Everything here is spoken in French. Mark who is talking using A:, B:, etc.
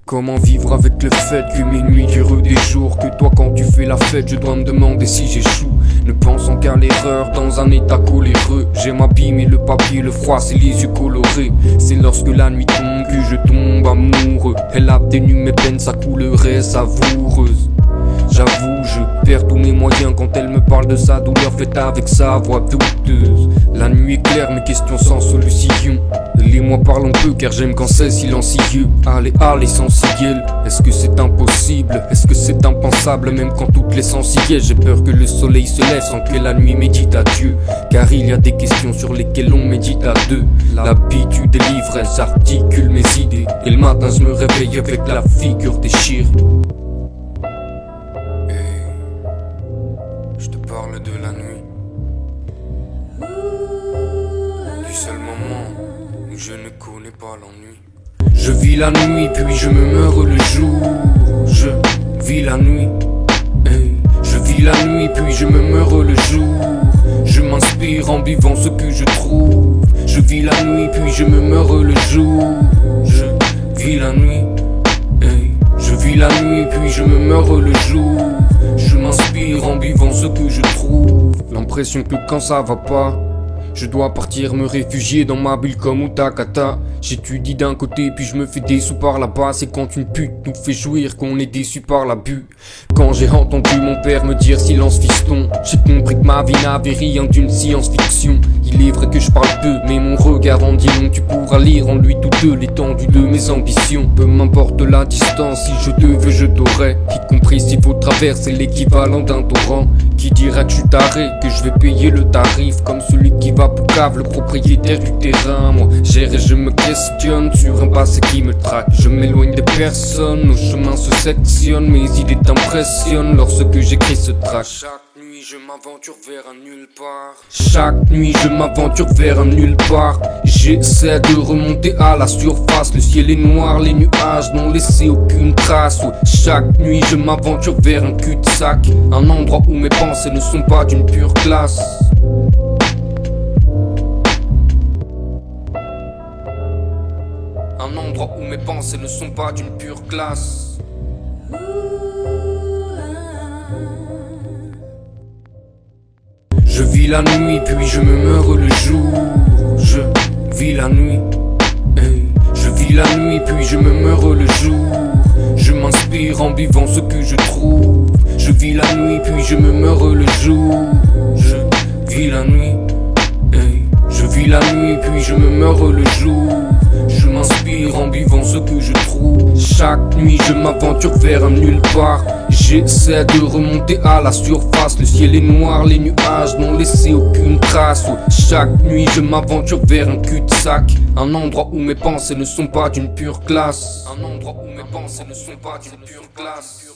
A: Comment vivre avec le fait que mes nuits durent des jours, que toi quand tu fais la fête je dois me demander si j'échoue. Ne pensant qu'à l'erreur dans un état coléreux, j'aime abîmer le papier, le froid c'est les yeux colorés. C'est lorsque la nuit tombe que je tombe amoureux. Elle atténue mes peines, sa couleur est savoureuse. J'avoue, je perds tous mes moyens quand elle me parle de sa douleur faite avec sa voix douteuse. La nuit est claire, mes questions sans solution. Les mots parlent peu car j'aime quand c'est silencieux. Allez, sans ciguelle, est-ce que c'est impossible? Est-ce que c'est impensable même quand toutes les sens y est? J'ai peur que le soleil se lève sans que la nuit médite à Dieu. Car il y a des questions sur lesquelles on médite à deux. L'habitude et l'ivresse articulent mes idées. Et le matin je me réveille avec la figure déchirée. Je te parle de la nuit, du seul moment où je ne connais pas l'ennui. Je vis la nuit puis je me meurs le jour. Je vis la nuit, je vis la nuit puis je me meurs le jour. Je m'inspire en vivant ce que je trouve. Je vis la nuit puis je me meurs le jour. Je vis la nuit, je vis la nuit puis je me meurs le jour. Je m'inspire en vivant ce que je trouve. L'impression que quand ça va pas, je dois partir me réfugier dans ma bulle comme Utakata. J'étudie d'un côté puis je me fais des sous par là-bas. C'est quand une pute nous fait jouir qu'on est déçu par l'abus. Quand j'ai entendu mon père me dire silence fiston, j'ai compris que ma vie n'avait rien d'une science-fiction. Il est vrai que je parle peu mais mon regard en dit long. Tu pourras lire en lui toute l'étendue de mes ambitions. Peu m'importe la distance, si je te veux je t'aurai. Y compris s'il faut traverser l'équivalent d'un torrent. Qui dira que je suis taré, que je vais payer le tarif comme celui qui va pour cave, le propriétaire du terrain. Moi gère et je me questionne sur un passé qui me traque. Je m'éloigne des personnes, nos chemins se sectionnent. Mes idées t'impressionnent lorsque j'écris ce track. Chaque nuit je m'aventure vers un nulle part. Chaque nuit je m'aventure vers un nulle part. J'essaie de remonter à la surface. Le ciel est noir, les nuages n'ont laissé aucune trace. Chaque nuit je m'aventure vers un cul-de-sac. Un endroit où mes pensées ne sont pas d'une pure classe. Un endroit où mes pensées ne sont pas d'une pure classe. Je vis la nuit puis je me meurs le jour. Je vis la nuit, je vis la nuit puis je me meurs le jour. Je m'inspire en vivant ce que je trouve. Je vis la nuit puis je me meurs le jour. Je vis la nuit, je vis la nuit puis je me meurs le jour. Je m'inspire en vivant ce que je trouve. Chaque nuit je m'aventure vers un nulle part. J'essaie de remonter à la surface. Le ciel est noir, les nuages n'ont laissé aucune trace. Chaque nuit je m'aventure vers un cul-de-sac. Un endroit où mes pensées ne sont pas d'une pure classe. Un endroit où mes pensées ne sont pas d'une pure classe.